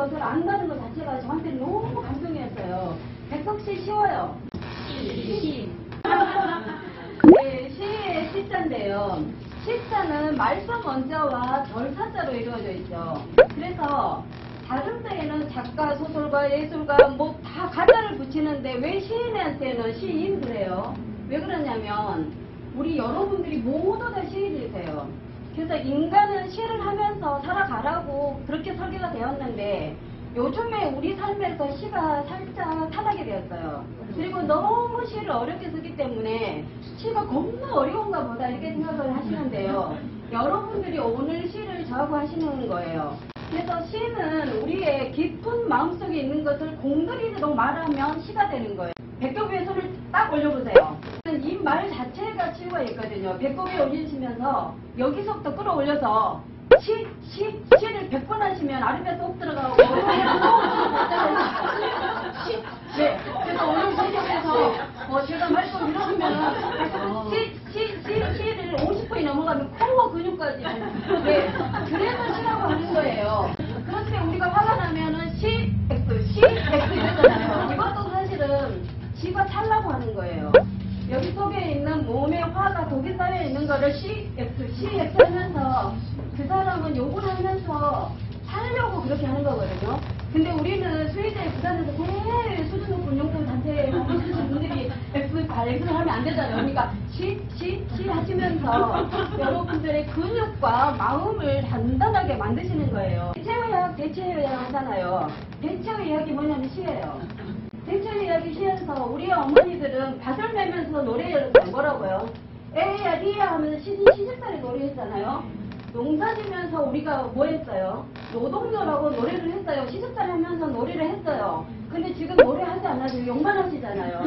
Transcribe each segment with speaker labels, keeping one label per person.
Speaker 1: 것을 안다는 것 자체가 저한테 너무 감동이었어요. 백석시 쉬워요. 시. 네, 시의 시자인데요. 시자는 말씀 원자와 절사자로 이루어져 있죠. 그래서 다른 데에는 작가, 소설가, 예술가 뭐 다 가자를 붙이는데 왜 시인한테는 시인 그래요? 왜 그러냐면 우리 여러분들이 모두 다 시인이세요. 그래서 인간은 시를 하면서 살아가라고 그렇게 설계가 되었는데 요즘에 우리 삶에서 시가 살짝 타락이 되었어요. 그리고 너무 시를 어렵게 쓰기 때문에 시가 겁나 어려운가 보다 이렇게 생각을 하시는데요. 여러분들이 오늘 시를 저하고 하시는 거예요. 그래서 시는 우리의 깊은 마음속에 있는 것을 공들이도록 말하면 시가 되는 거예요. 배꼽 위에 손을 딱 올려보세요. 이 말 자체가 치유가 있거든요. 배꼽 위에 올리시면서 여기서부터 끌어올려서 시를 100번 하시면 아랫배 쏙 들어가고 네. 그래서 오늘 선생님께서 제가 말씀 이러시면은 시를 50분이 넘어가면 코어 근육까지 네. 그래서 시라고 하는 거예요. 그런데 우리가 화가 나면은 시 이러잖아요. 이것도 사실은 시가 찰라고 하는 거예요. 여기 속에 있는 몸의 화가 독이 쌓여 있는 거를 CX 하면서 그 사람은 욕을 하면서 살려고 그렇게 하는 거거든요. 근데 우리는 스웨덴 부산에서 제일 수준 높은 용돈 단체에 계신 분들이 X를 하면 안 되잖아요. 그러니까 시 하시면서 여러분들의 근육과 마음을 단단하게 만드시는 거예요. 대체의학 하잖아요. 대체의학이 뭐냐면 시예요. 대체의학이 시에서 우리 어머니들은 밭을 매면서 노래를 뭐라고요? 에야 리야 하면서 시집살이 노래했잖아요. 농사 지면서 우리가 뭐 했어요? 노동요라고 노래를 했어요. 시집살 하면서 노래를 했어요. 근데 지금 노래하지 않아도 욕만 하시잖아요.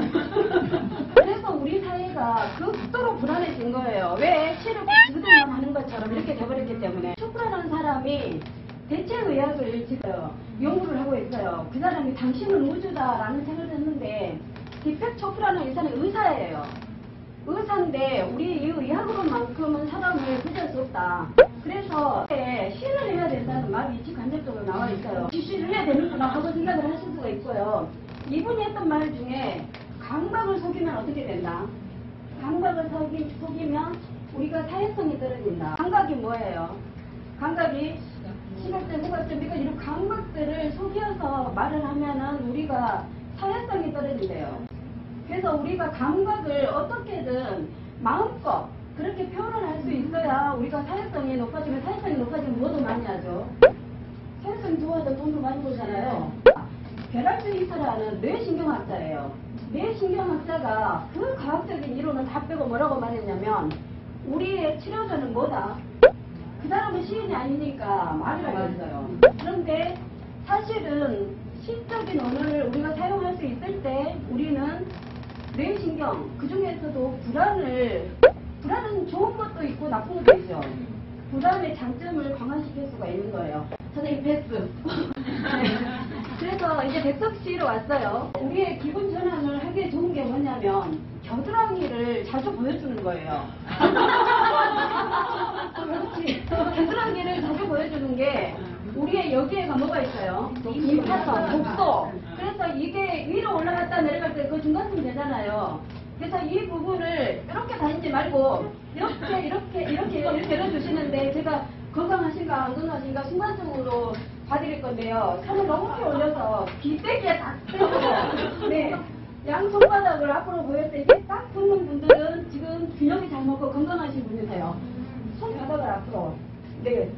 Speaker 1: 그래서 우리 사회가 극도로 불안해진 거예요. 왜? 시를 꼭 지그들만 하는 것처럼 이렇게 돼버렸기 때문에. 초프라는 사람이 대체의학을 지금 연구를 하고 있어요. 그 사람이 당신은 우주다라는 책을 썼는데 디펙 초프라는 이 사람이 의사예요. 의사인데 우리 이 의학으로만큼은 사람을 구제할 수 없다. 그래서 시를 해야 된다는 말이 직간접적으로 나와 있어요. 시를 해야 되는구나 하고 생각을 하실 수가 있고요. 이분이 했던 말 중에 감각을 속이면 어떻게 된다? 감각을 속이면 우리가 사회성이 떨어진다. 감각이 뭐예요? 감각이 시각적, 후각적, 이런 감각들을 속여서 말을 하면은 우리가 사회성이 떨어진대요. 그래서 우리가 감각을 어떻게든 마음껏 그렇게 표현을 할 수 있어야 우리가 사회성이 높아지면 뭐도 많이 하죠. 사회성이 좋아져 돈도 많이 벌잖아요. 베라트리스라는 뇌신경학자예요. 뇌신경학자가 그 과학적인 이론을 다 빼고 뭐라고 말했냐면 우리의 치료제는 뭐다? 그 사람은 시인이 아니니까 말을 하겠어요. 그런데 사실은 시적인 언어를 우리가 사용할 수 있을 때 우리는 뇌신경, 그 중에서도 불안은 좋은 것도 있고 나쁜 것도 있죠. 불안의 장점을 강화시킬 수가 있는 거예요. 선생님 패스. 그래서 이제 백석시로 왔어요. 우리의 기분 전환을 하기에 좋은 게 뭐냐면 겨드랑이를 자주 보여주는 거예요. 그렇지. 겨드랑이를 자주 보여주는 게 우리의 여기에가 뭐가 있어요? 임파선, 독소. 그래서 이게 위로 올라갔다 내려갈 때 그 중간쯤 되잖아요. 그래서 이 부분을 이렇게 다니지 말고 이렇게 들어주시는데 제가 건강하신가 안 건강하신가 순간적으로 봐드릴 건데요. 손을 높이 올려서 귀때기에 딱 대고 네. 양 손바닥을 앞으로 보였을 때 이게 딱 붙는 분들은 지금 균형이 잘 먹고 건강하신 분이세요. 손바닥을 앞으로. 네.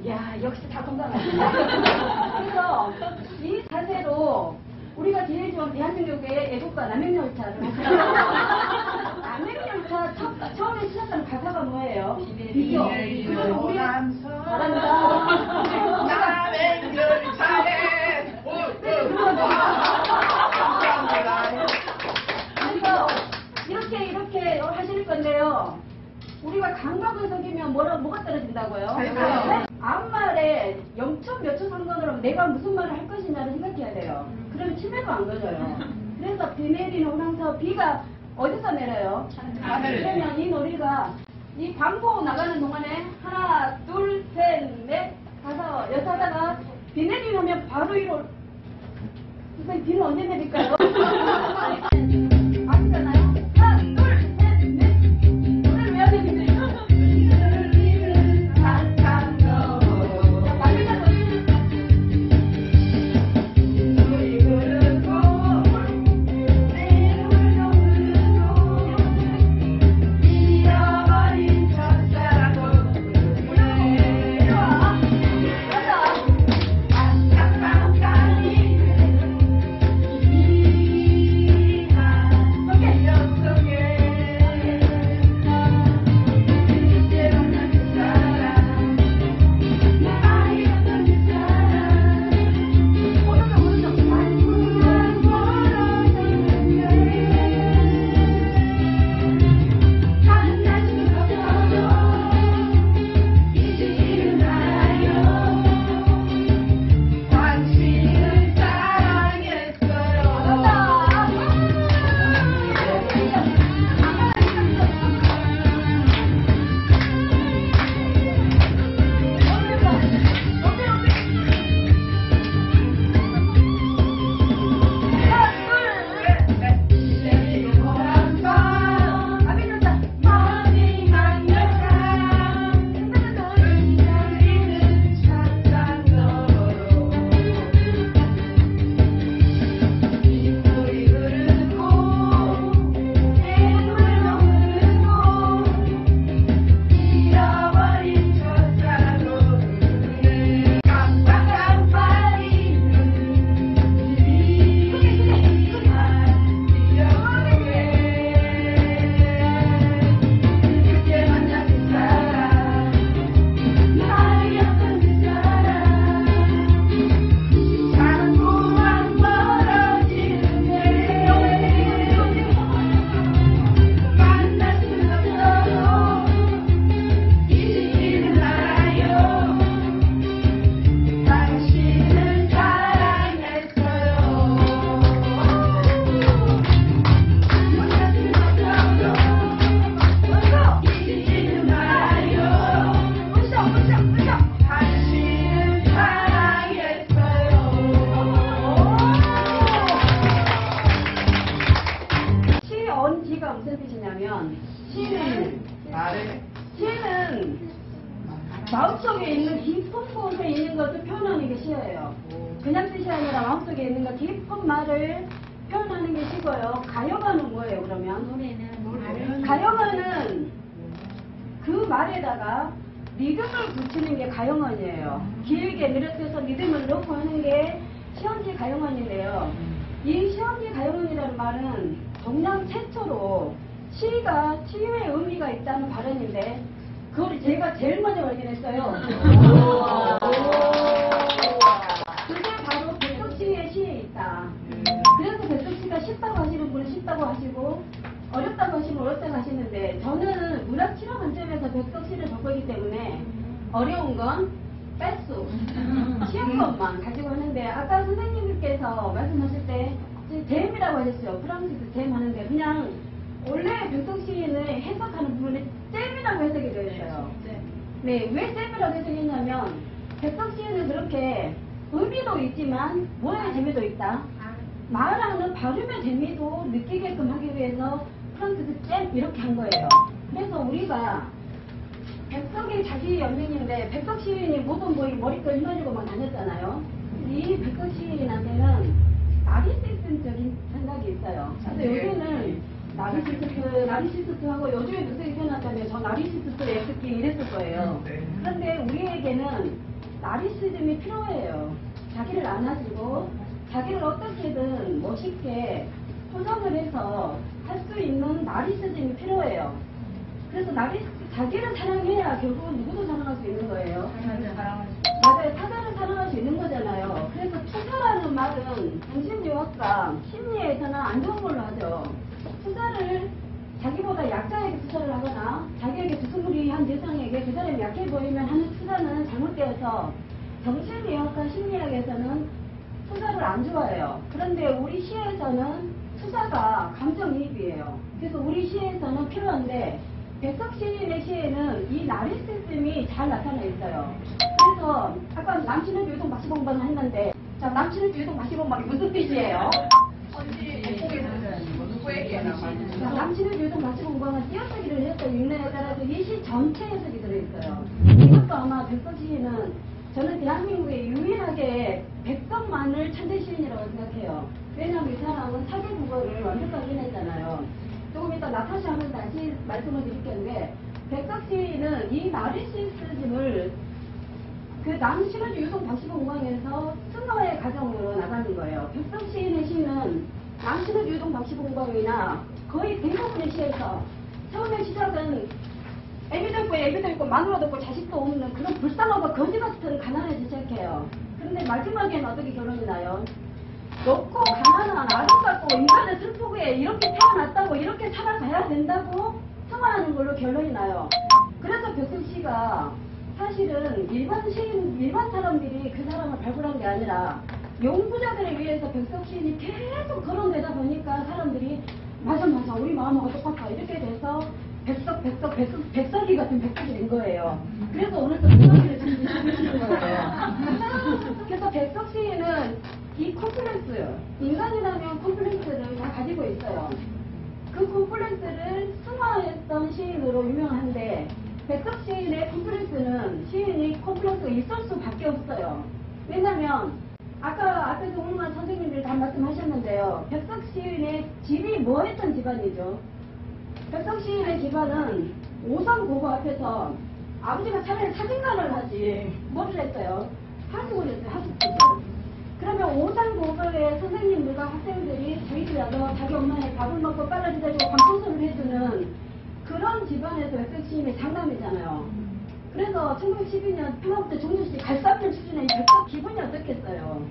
Speaker 1: 이야, 역시 다 건강하시다. 그래서 이 자세로 우리가 제일 좋은 대한민국의 애국가 남행열차를 하잖아요. 남행열차 처음에 시작하는 가사가 뭐예요? 비교. 그래서 우리 잘한다.
Speaker 2: 남행열차에
Speaker 1: 그래서 이렇게 하실 건데요. 우리가 감각을 속이면 뭐가 떨어진다고요? 앞말에 0초 몇 초 상관으로 내가 무슨 말을 할 것이냐를 생각해야 돼요. 그러면 치매가 안 걸려요. 그래서 비 내리는 오랑서 비가 어디서 내려요? 그러면 이 노래가 이 광고 나가는 동안에 하나, 둘, 셋, 넷, 다섯, 여섯 하다가 비 내리면 바로 이로. 선생님, 비는 언제 내릴까요? 아시잖아요? 하나, 둘, 셋, 넷. 노래를 왜 하는지. 시가 무슨 뜻이냐면 시는 마음속에 있는 깊은 곳에 있는 것을 표현하는 게 시예요. 그냥 뜻이 아니라 마음속에 있는 것 깊은 말을 표현하는 게 시고요. 가요가는 뭐예요 그러면? 가요가는 그 말에다가 리듬을 붙이는 게 가요문이에요. 길게 늘어뜨려서 리듬을 넣고 하는 게 시험지 가요문인데요. 이 시험지 가요문이라는 말은 동양 최초로 시가 치유의 의미가 있다는 발언인데 그걸 제가 제일 먼저 발견했어요. 그게 바로 백석시의 시에 있다. 그래서 백석시가 쉽다고 하시는 분은 쉽다고 하시고 어렵다고 하시면 어렵다고 하시는데 저는 문학 실험 관점에서 백석시를 바꾸기 때문에 어려운 건 뺄수 쉬운 것만 가지고 하는데 아까 선생님께서 말씀하실 때 잼이라고 하셨어요. 프랑스에서 잼 하는데 그냥 원래 백석시인을 해석하는 부분에 잼이라고 해석이 되어 있어요. 네, 왜 잼이라고 해석했냐면 백석시인은 그렇게 의미도 있지만 뭐의 재미도 있다. 말하는 발음의 재미도 느끼게끔 하기 위해서 프랑스에서 잼 이렇게 한 거예요. 그래서 우리가 백석이 자기 연명인데 백석 시인이 모든 머리끈 휘날리고만 다녔잖아요. 이 백석 시인한테는 나리시스적인 생각이 있어요. 그래서 요새는 나리시스트하고 요즘에 백석이 태어났다면 저 나리시스트 애쓰기 이랬을 거예요. 그런데 우리에게는 나리시즘이 필요해요. 자기를 안아주고 자기를 어떻게든 멋있게 포장을 해서 할 수 있는 나리시즘이 필요해요. 그래서 자기를 사랑해야 결국은 누구도 사랑할 수 있는 거예요. 맞아요. 타자를 사랑할 수 있는 거잖아요. 그래서 투사라는 말은 정신의학과 심리에서는 안 좋은 걸로 하죠. 투사를 자기보다 약자에게 투사를 하거나 자기에게 두수무리한 대상에게 그 사람이 약해 보이면 하는 투사는 잘못되어서 정신의학과 심리학에서는 투사를 안 좋아해요. 그런데 우리 시에서는 투사가 감정이입이에요. 그래서 우리 시에서는 필요한데 백석 시인의 시에는 이 나리시즘이 잘 나타나 있어요. 그래서 그래서 아까 남친은 유동 마시봉방을 했는데, 자, 남친은 유동 마시봉방이 무슨 뜻이에요? 자, 남친은 유동 마시봉방은 띄어쓰기를 해서 읽내에 따라서 이 시 전체 해석이 들어있어요. 이것도 아마 백석 시인은 저는 대한민국에 유일하게 백석만을 천재 시인이라고 생각해요. 왜냐하면 이 사람은 사기 국어를 완벽하게 해냈잖아요. 조금 이따 나타샤 하면 다시 말씀을 드릴겠는데, 백석 시인은 이 나르시시즘을 그 남신의 유동 박시봉방에서 승화의 과정으로 나가는 거예요. 백석 시인의 시는 남신의 유동 박시봉방이나 거의 대부분의 시에서 처음에 시작은 애비도 있고 마누라도 없고 자식도 없는 그런 불쌍하고 거지 같은 가난에서 시작해요. 그런데 마지막에는 어떻게 결론이 나요? 높고 가난한 아름답고 인간의 슬프고 이렇게 태어났다고 이렇게 살아가야 된다고 성화하는 걸로 결론이 나요. 그래서 백석 씨가 사실은 일반 사람들이 그 사람을 발굴한 게 아니라 용부자들을 위해서 백석 시인이 계속 거론되다 보니까 사람들이 맞아 우리 마음하고 똑같아 이렇게 돼서 백석이 같은 백석이 된 거예요. 그래서 오늘 또 백석이를 준비시키는 거예요. 그래서 백석 시인은 이 콤플렉스, 인간이라면 콤플렉스를 다 가지고 있어요. 그 콤플렉스를 승화했던 시인으로 유명한데, 백석 시인의 콤플렉스는 시인이 콤플렉스가 있을 수밖에 없어요. 왜냐면 아까 앞에서 훌륭한 선생님들이 다 말씀하셨는데요. 백석 시인의 집이 뭐했던 집안이죠? 백석 시인의 집안은 오선고고 앞에서 아버지가 차라리 사진관을 하지 뭐를 했어요? 하숙을 했어요. 하숙집을. 그러면 오선고고의 선생님들과 학생들이 저희들이 와서 자기 엄마의 밥을 먹고 빨아들여 주고 방청소를 해주는 그런 집안에서 백석 시인의 장남이잖아요. 그래서 1912년 평화부터 종주시 갈사를 추진한 백석 기분이 어떻겠어요?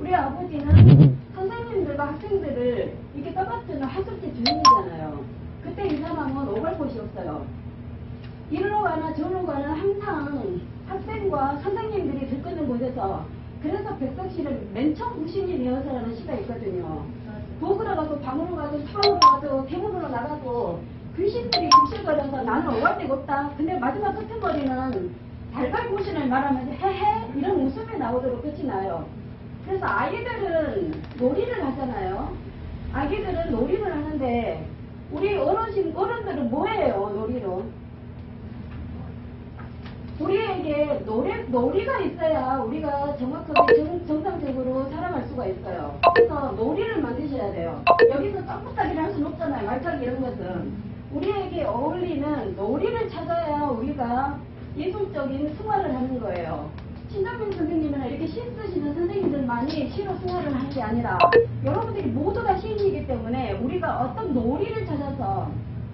Speaker 1: 우리 아버지는 선생님들과 학생들을 이렇게 떠받드는 학습지 주인이잖아요. 그때 이 사람은 오갈 곳이 없어요. 이리로 가나 저리로 가나 항상 학생과 선생님들이 들끓는 곳에서, 그래서 백석 시를 맨 처음 무신이 리허설하는 시가 있거든요. 도구로 가도 방으로 가도 사방으로 가도 대문으로 나가도 귀신들이 굽실거려서 나는 오갈 데가 없다. 근데 마지막 끝머리는 달걀고신을 말하면서 헤헤 이런 웃음이 나오도록 끝이 나요. 그래서 아이들은 놀이를 하잖아요. 아기들은 놀이를 하는데 우리 어른들은 뭐예요? 놀이로. 우리에게 놀이가 있어야 우리가 정확하게 정상적으로 살아갈 수가 있어요. 그래서 놀이를 만드셔야 돼요. 여기서 점프타기를 할 수는 없잖아요. 말타기 이런 것은. 우리에게 어울리는 놀이를 찾아야 우리가 예술적인 승화를 하는 거예요. 신정민 선생님이나 이렇게 시 쓰시는 선생님들만이 시로 승화를 하는 게 아니라 여러분들이 모두 다 시인이기 때문에 우리가 어떤 놀이를 찾아서,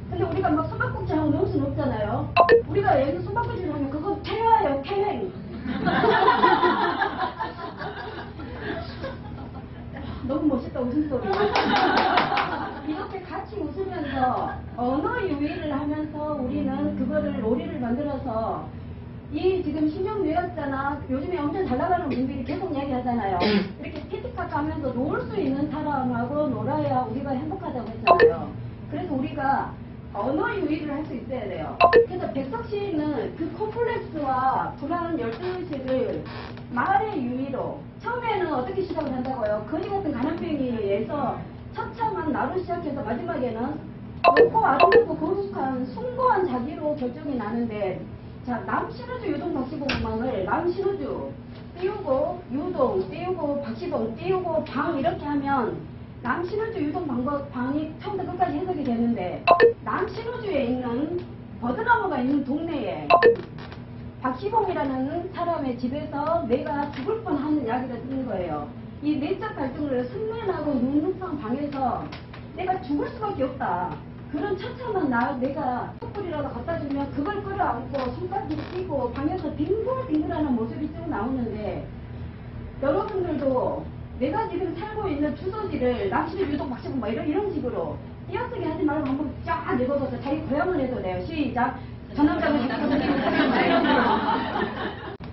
Speaker 1: 근데 우리가 막 숨바꼭질하고 넣을 수는 없잖아요. 우리가 여기서 숨바꼭질 하면 그거 태화예요, 태행. 너무 멋있다, 웃음소리. 이렇게 같이 웃으면서 언어 유희를 하면서 우리는 그거를 놀이를 만들어서, 이 지금 신경뇌학자나 요즘에 엄청 잘 나가는 분들이 계속 이야기하잖아요. 이렇게 피티카카 하면서 놀 수 있는 사람하고 놀아야 우리가 행복하다고 했잖아요. 그래서 우리가 언어 유희를 할 수 있어야 돼요. 그래서 백석 시인은 그 콤플렉스와 불안한 열등의식을 말의 유희로, 처음에는 어떻게 시작을 한다고요? 거지 같은 가난뱅이에서 처참한 나로 시작해서 마지막에는 높고 아름답고 거룩한 숭고한 자기로 결정이 나는데, 자, 남신우주 유동 박시봉방을 남신우주 띄우고 유동 띄우고 박시봉 띄우고 방 이렇게 하면 남신우주 유동 방이 처음부터 끝까지 해석이 되는데, 남신우주에 있는 버드나무가 있는 동네에 박시봉이라는 사람의 집에서 내가 죽을 뻔하는 이야기를 쓰는 거예요. 이 내적 갈등을 승면하고 눈눈상 방에서 내가 죽을 수밖에 없다. 그런 처참한 내가 촛불이라도 갖다 주면 그걸 끌어안고 손까지 끼고 방에서 빙글빙글하는 모습이 쭉 나오는데, 여러분들도 내가 지금 살고 있는 주소지를 남신의 유독 박시봉 막 이런 식으로 띄어쓰기 하지 말고 한번 쫙 읽어봐서 자기 고향을 해도 돼요. 시작. 전남자는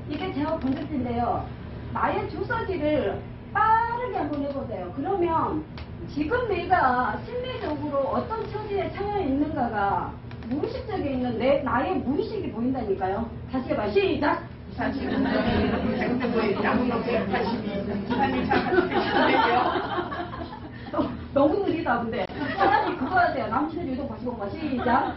Speaker 1: 이게 제가 본뜻인데요. 나의 주소지를 빠르게 한번 해보세요. 그러면 지금 내가 심리적으로 어떤 처지에 처해 있는가가 무의식적에 있는 나의 무의식이 보인다니까요. 다시 해봐. 시작.
Speaker 2: 사실은 근데 뭐 양으로 180이 사람이
Speaker 1: 너무 느리다 근데 사람이 그거 하세요. 남친의 유동 같이 보고 시작.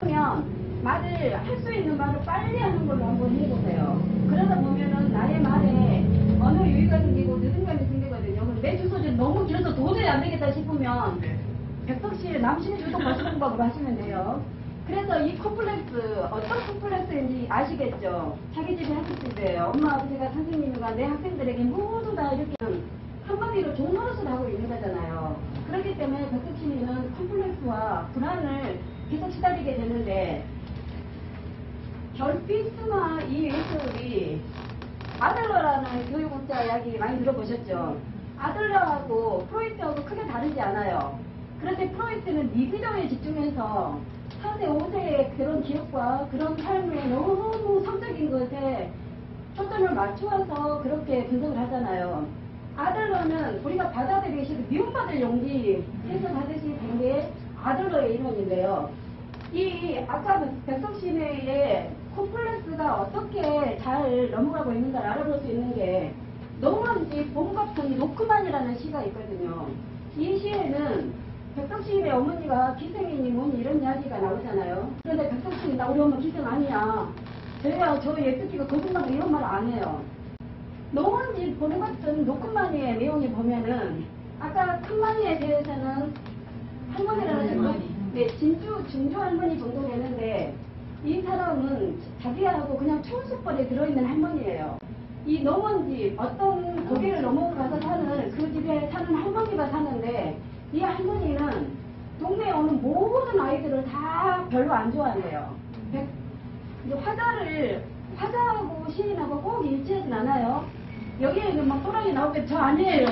Speaker 1: 그러면 말을 할 수 있는 말을 빨리 하는 걸로 한번 해보세요. 그러다 보면은 나의 말에 언어 유희가 생기고 느슨감이 생기거든요. 근데 내 주소지 너무 길어서 도저히 안 되겠다 싶으면 백석씨 남친의 유동 같이 공부하고 하시면 돼요. 그래서 이 콤플렉스 어떤 콤플렉스인지 아시겠죠? 자기 집이 학습집이에요. 엄마 아버지가 선생님과 내 학생들에게 모두 다 이렇게 한마디로 종노릇을 하고 있는 거잖아요. 그렇기 때문에 백석씨는 콤플렉스와 불안을 계속 시달리게 되는데 결피스나 이 예술이 아들러라는 교육학자 이야기 많이 들어보셨죠? 아들러하고 프로이트하고 크게 다르지 않아요. 그런데 프로이트는 리비더에 집중해서 4세, 5세의 그런 기억과 그런 삶의 너무 성적인 것에 초점을 맞추어서 그렇게 분석을 하잖아요. 아들러는 우리가 받아들이기 싫은 미움받을 용기에서 받으시 된 게 아들러의 이론인데요. 이 아까 백석시내의 콤플렉스가 어떻게 잘 넘어가고 있는가를 알아볼 수 있는 게 너무한지 봄 같은 노크만이라는 시가 있거든요. 이 시에는 백석시인의 어머니가 기생이니 뭐니 이런 이야기가 나오잖아요. 그런데 백석시인 나 우리 엄마 기생 아니야. 저 예쁘기가 거듭나고 이런 말 안 해요. 너무한지 봄 같은 노크만이의 내용이 보면은 아까 큰만이에 대해서는 할머니라는 중주 할머니 정도 되는데 이 사람은 자기하고 그냥 초수벌에 들어있는 할머니예요. 이 넘은 집 어떤 고개를 넘어가서 사는 그 집에 사는 할머니가 사는데 이 할머니는 동네에 오는 모든 아이들을 다 별로 안 좋아한대요. 화자하고 시인하고 꼭 일치하진 않아요. 여기에 있는 막 또라이 나오게 저 아니에요.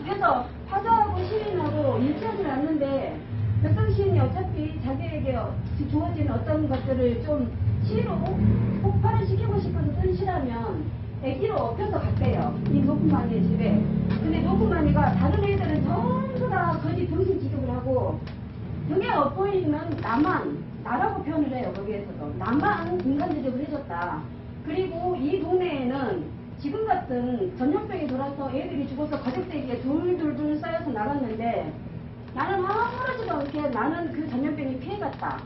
Speaker 1: 그래서 화자하고 시인하고 일치하진 않는데 백성 시인이 어차피 자기에게 주어진 어떤 것들을 좀 시로 폭발을 시키고 싶어서 쓴 시라면 애기로 엎혀서 갔대요. 이 노크마니의 집에. 근데 노크마니가 다른 애들은 전부 다 거의 정신 지급을 하고 등에 엎어있는 나라고 표현을 해요. 거기에서도 나만 인간 지급을 해줬다. 그리고 이 동네에는 지금 같은 전염병이 돌아서 애들이 죽어서 거적대기에 둘둘둘 쌓여서 나갔는데 나는 아무렇지도 않게 나는 그 전염병이 피해갔다.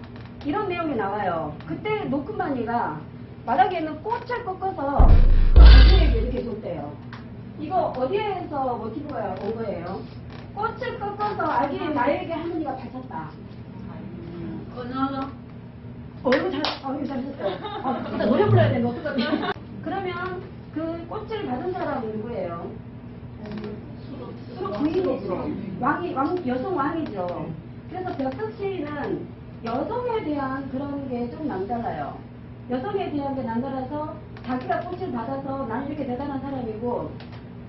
Speaker 1: 이런 내용이 나와요. 그때 노크마니가 바닥에 있는 꽃을 꺾어서 아기에게 이렇게 줬대요. 이거 어디에서 모티브가 온 거예요? 꽃을 꺾어서 나에게 할머니가 바쳤다. 잘하셨어요. 일단 노래 불러야 되는데 어떡하지? 그러면 그 꽃을 받은 사람은 누구예요? 부인이죠. 여성 왕이죠. 그래서 벽석시인은 여성에 대한 그런 게 좀 남달라요. 여성에 대한 게 남달라서 자기가 꽃을 받아서 나는 이렇게 대단한 사람이고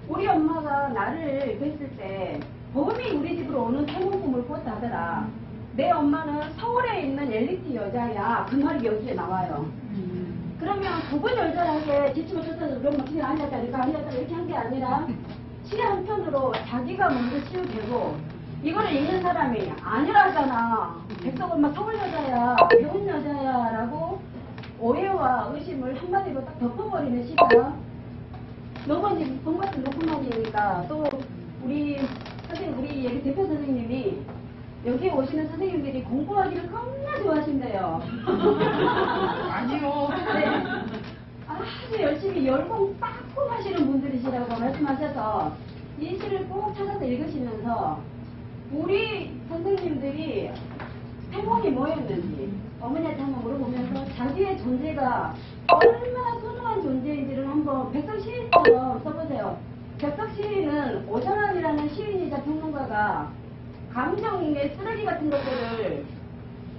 Speaker 1: 우리 엄마가 나를 뵀을 때 범이 우리 집으로 오는 태몽꿈을 꿨다 하더라. 내 엄마는 서울에 있는 엘리트 여자야. 그 말이 여기에 나와요. 그러면 구분 열절하게 지침을 쫓아서 우리 엄마 그냥 아니었다 이렇게 한 게 아니라 시 한편으로 자기가 먼저 치유되고 이거를 읽는 사람이 아니라잖아. 백석 엄마 서울 여자야, 배운 여자야 라고 오해와 의심을 한마디로 딱 덮어버리는 시가 너무 이제 본같은 노크만이니까 또 우리 여기 대표 선생님이 여기에 오시는 선생님들이 공부하기를 겁나 좋아하신대요.
Speaker 2: 아니요.
Speaker 1: 네. 아주 열심히 열공 빡고 하시는 분들이시라고 말씀하셔서 이 시를 꼭 찾아서 읽으시면서 우리 선생님들이 태몽이 뭐였는지 어머니한테 한번 물어보면서 자기의 존재가 얼마나 소중한 존재인지를 한번 백석시인처럼 써보세요. 백석시인은 오전환이라는 시인이자 평론가가 감정의 쓰레기 같은 것들을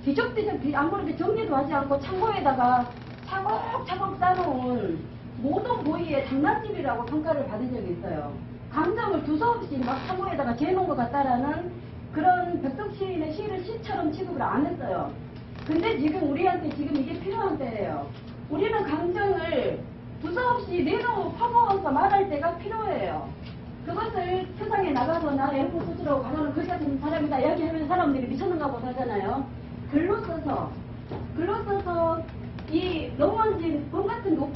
Speaker 1: 뒤적뒤적 아무래도 정리도 하지 않고 창고에다가 차곡차곡 쌓아놓은 모든 고의의 장난집이라고 평가를 받은 적이 있어요. 감정을 두서없이 막 창고에다가 재놓은 것 같다라는 그런 백석시인의 시를 시처럼 취급을 안 했어요. 근데 지금 우리한테 지금 이게 필요한 때예요. 우리는 감정을 두서없이 내놓고 퍼부어서 말할 때가 필요해요. 그것을 세상에 나가서 나 에어컨 스스로 가라는 글 같은 사람이다 이야기하면 사람들이 미쳤는가 보다 하잖아요. 글로 써서 이 농원진 봄 같은 높은